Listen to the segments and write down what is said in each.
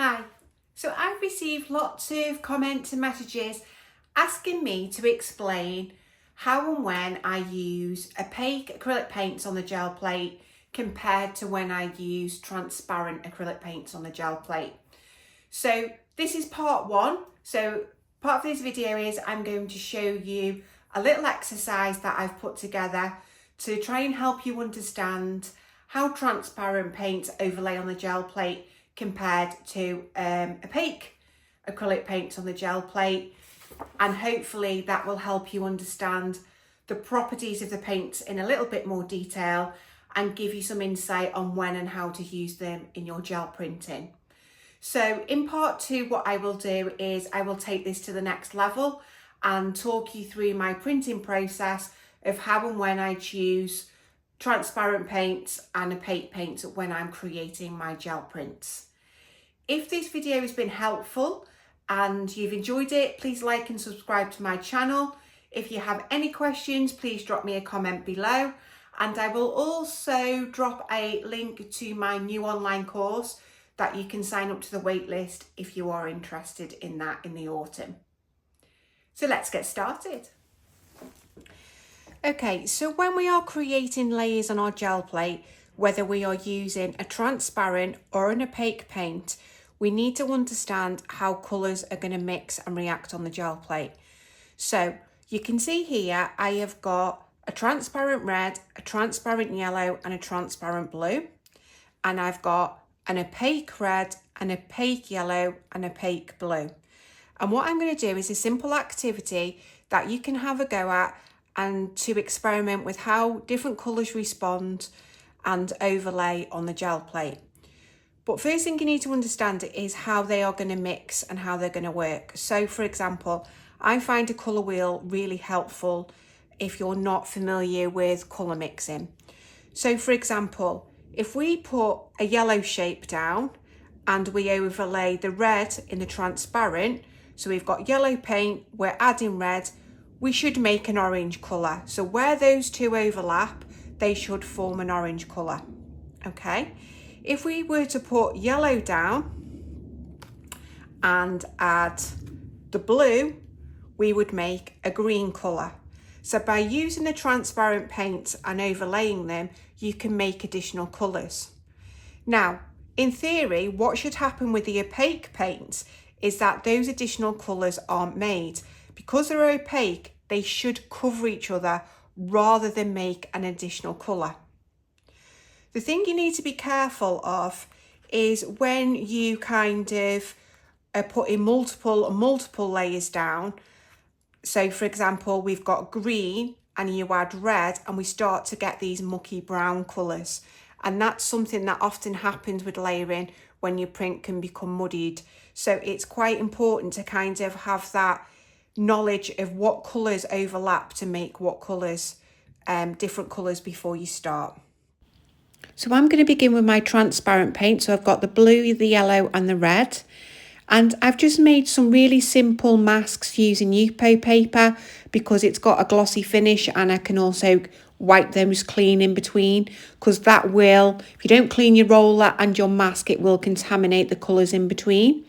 Hi, so I've received lots of comments and messages asking me to explain how and when I use opaque acrylic paints on the gel plate compared to when I use transparent acrylic paints on the gel plate. So this is part one. So part of this video is I'm going to show you a little exercise that I've put together to try and help you understand how transparent paints overlay on the gel plate compared to opaque acrylic paints on the gel plate, and hopefully that will help you understand the properties of the paints in a little bit more detail and give you some insight on when and how to use them in your gel printing. So in part two, what I will do is I will take this to the next level and talk you through my printing process of how and when I choose transparent paints and opaque paints when I'm creating my gel prints. If this video has been helpful and you've enjoyed it, please like and subscribe to my channel. If you have any questions, please drop me a comment below, and I will also drop a link to my new online course that you can sign up to the waitlist if you are interested in that in the autumn. So let's get started. Okay, so when we are creating layers on our gel plate, whether we are using a transparent or an opaque paint, we need to understand how colours are going to mix and react on the gel plate. So you can see here I have got a transparent red, a transparent yellow and a transparent blue. And I've got an opaque red, an opaque yellow and opaque blue. And what I'm going to do is a simple activity that you can have a go at and to experiment with how different colours respond and overlay on the gel plate. But first thing you need to understand is how they are going to mix and how they're going to work. So for example, I find a colour wheel really helpful if you're not familiar with colour mixing. So for example, if we put a yellow shape down and we overlay the red in the transparent, so we've got yellow paint, we're adding red, we should make an orange colour. So where those two overlap, they should form an orange colour. Okay, if we were to put yellow down and add the blue, we would make a green colour. So by using the transparent paints and overlaying them, you can make additional colours. Now, in theory, what should happen with the opaque paints is that those additional colours aren't made. Because they're opaque, they should cover each other rather than make an additional colour. The thing you need to be careful of is when you kind of are putting multiple layers down. So for example, we've got green and you add red and we start to get these mucky brown colours. And that's something that often happens with layering when your print can become muddied. So it's quite important to kind of have that knowledge of what colours overlap to make what colours, different colours before you start. So I'm going to begin with my transparent paint. So I've got the blue, the yellow and the red. And I've just made some really simple masks using Yupo paper because it's got a glossy finish, and I can also wipe those clean in between, because that will, if you don't clean your roller and your mask, it will contaminate the colours in between.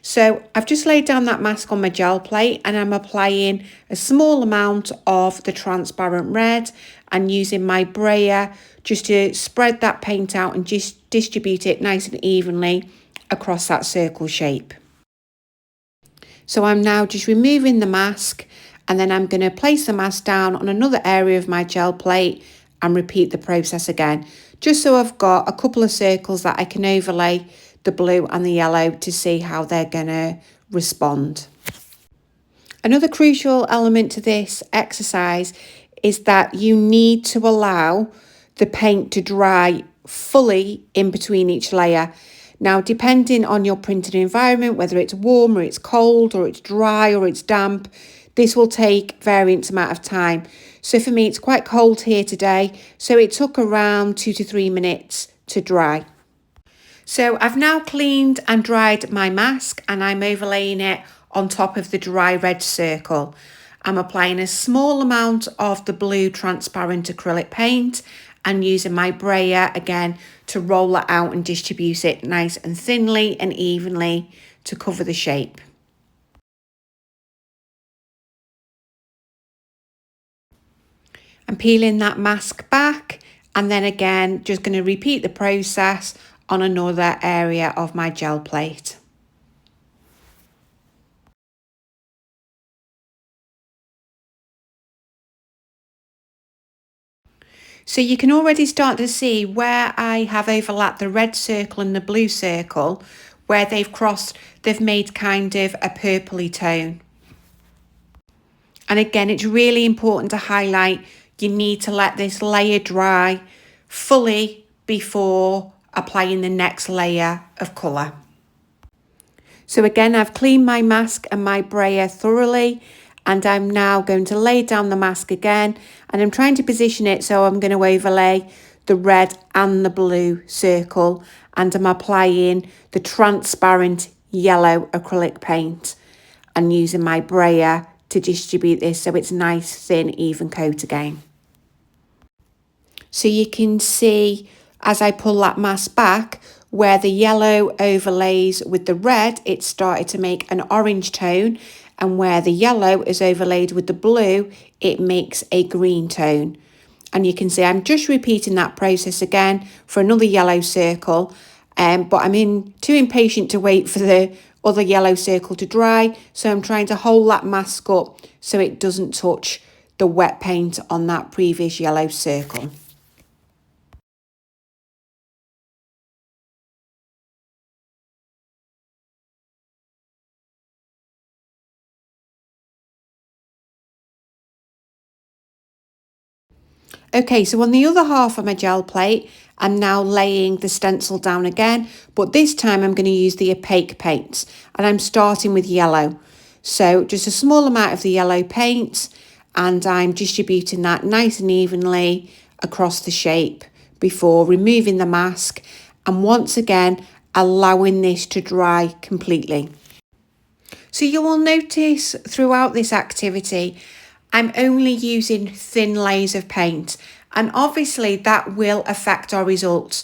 So I've just laid down that mask on my gel plate and I'm applying a small amount of the transparent red and using my brayer just to spread that paint out and just distribute it nice and evenly across that circle shape. So I'm now just removing the mask, and then I'm going to place the mask down on another area of my gel plate and repeat the process again, just so I've got a couple of circles that I can overlay the blue and the yellow to see how they're going to respond. Another crucial element to this exercise is that you need to allow the paint to dry fully in between each layer. Now, depending on your printing environment, whether it's warm or it's cold or it's dry or it's damp, this will take various amount of time. So for me, it's quite cold here today, so it took around 2 to 3 minutes to dry. So I've now cleaned and dried my mask and I'm overlaying it on top of the dry red circle. I'm applying a small amount of the blue transparent acrylic paint and using my brayer again to roll it out and distribute it nice and thinly and evenly to cover the shape. I'm peeling that mask back, and then again just going to repeat the process on another area of my gel plate. So you can already start to see where I have overlapped the red circle and the blue circle, where they've crossed, they've made kind of a purpley tone. And again, it's really important to highlight, you need to let this layer dry fully before applying the next layer of colour. So again, I've cleaned my mask and my brayer thoroughly, and I'm now going to lay down the mask again, and I'm trying to position it so I'm going to overlay the red and the blue circle, and I'm applying the transparent yellow acrylic paint and using my brayer to distribute this so it's nice, thin, even coat again. So you can see as I pull that mask back, where the yellow overlays with the red, it started to make an orange tone, and where the yellow is overlaid with the blue, it makes a green tone. And you can see I'm just repeating that process again for another yellow circle, but I'm too impatient to wait for the other yellow circle to dry, so I'm trying to hold that mask up so it doesn't touch the wet paint on that previous yellow circle. Okay, so on the other half of my gel plate, I'm now laying the stencil down again, but this time I'm going to use the opaque paints, and I'm starting with yellow. So just a small amount of the yellow paint, and I'm distributing that nice and evenly across the shape before removing the mask, and once again allowing this to dry completely. So you will notice throughout this activity, I'm only using thin layers of paint, and obviously that will affect our results.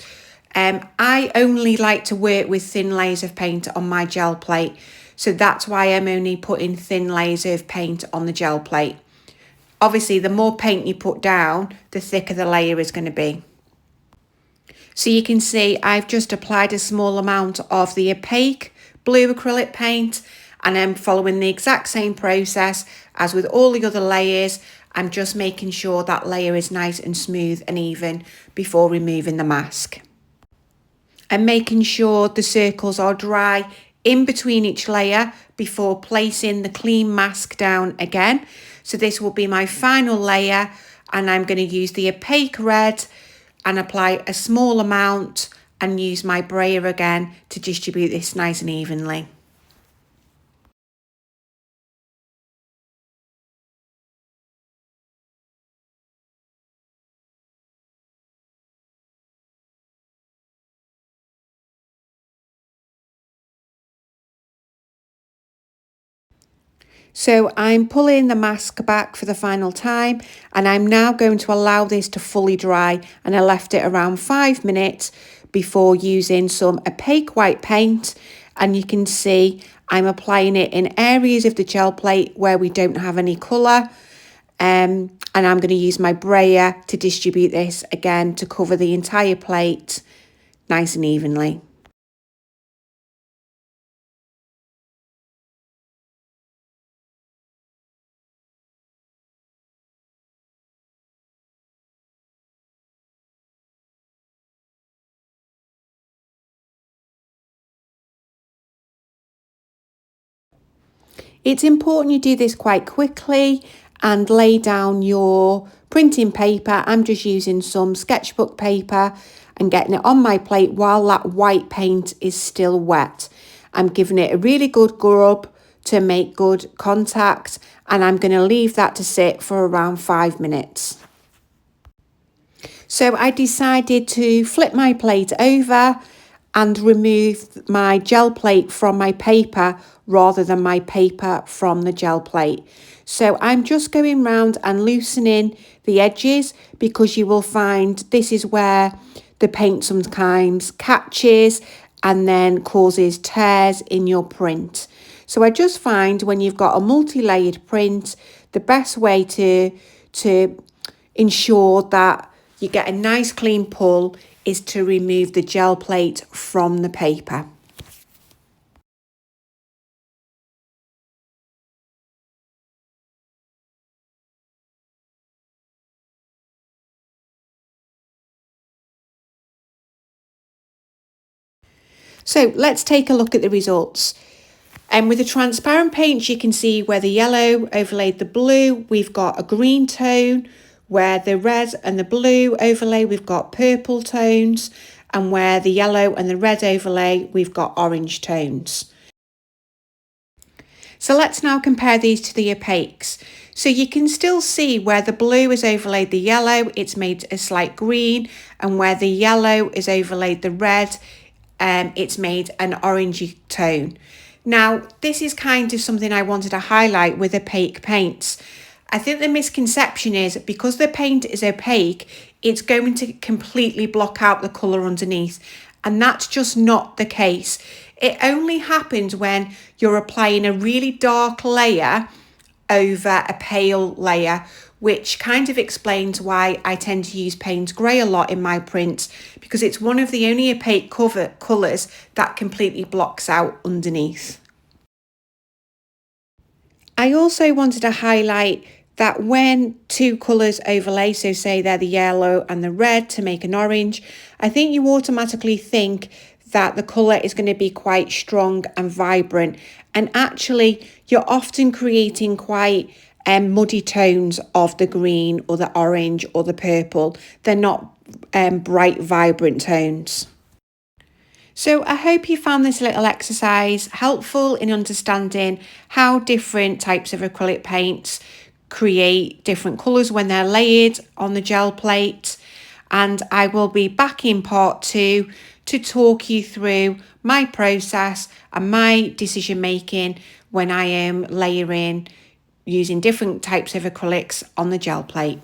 I only like to work with thin layers of paint on my gel plate, so that's why I'm only putting thin layers of paint on the gel plate. Obviously, the more paint you put down, the thicker the layer is going to be. So you can see I've just applied a small amount of the opaque blue acrylic paint, and I'm following the exact same process as with all the other layers. I'm just making sure that layer is nice and smooth and even before removing the mask. And making sure the circles are dry in between each layer before placing the clean mask down again. So this will be my final layer, and I'm going to use the opaque red and apply a small amount and use my brayer again to distribute this nice and evenly. So I'm pulling the mask back for the final time, and I'm now going to allow this to fully dry, and I left it around 5 minutes before using some opaque white paint, and you can see I'm applying it in areas of the gel plate where we don't have any colour, and I'm going to use my brayer to distribute this again to cover the entire plate nice and evenly. It's important you do this quite quickly and lay down your printing paper. I'm just using some sketchbook paper and getting it on my plate while that white paint is still wet. I'm giving it a really good scrub to make good contact, and I'm going to leave that to sit for around 5 minutes. So I decided to flip my plate over, and remove my gel plate from my paper rather than my paper from the gel plate. So I'm just going round and loosening the edges, because you will find this is where the paint sometimes catches and then causes tears in your print. So I just find when you've got a multi-layered print, the best way to ensure that you get a nice clean pull is to remove the gel plate from the paper. So let's take a look at the results. And with the transparent paints, you can see where the yellow overlaid the blue, we've got a green tone. Where the red and the blue overlay, we've got purple tones. And where the yellow and the red overlay, we've got orange tones. So let's now compare these to the opaques. So you can still see where the blue is overlaid the yellow, it's made a slight green, and where the yellow is overlaid the red, it's made an orangey tone. Now, this is kind of something I wanted to highlight with opaque paints. I think the misconception is because the paint is opaque, it's going to completely block out the colour underneath. And that's just not the case. It only happens when you're applying a really dark layer over a pale layer, which kind of explains why I tend to use Payne's Grey a lot in my prints, because it's one of the only opaque colours that completely blocks out underneath. I also wanted to highlight that when two colours overlay, so say they're the yellow and the red to make an orange, I think you automatically think that the colour is going to be quite strong and vibrant. And actually, you're often creating quite muddy tones of the green or the orange or the purple. They're not bright, vibrant tones. So I hope you found this little exercise helpful in understanding how different types of acrylic paints create different colours when they're layered on the gel plate. And I will be back in part 2 to talk you through my process and my decision making when I am layering using different types of acrylics on the gel plate.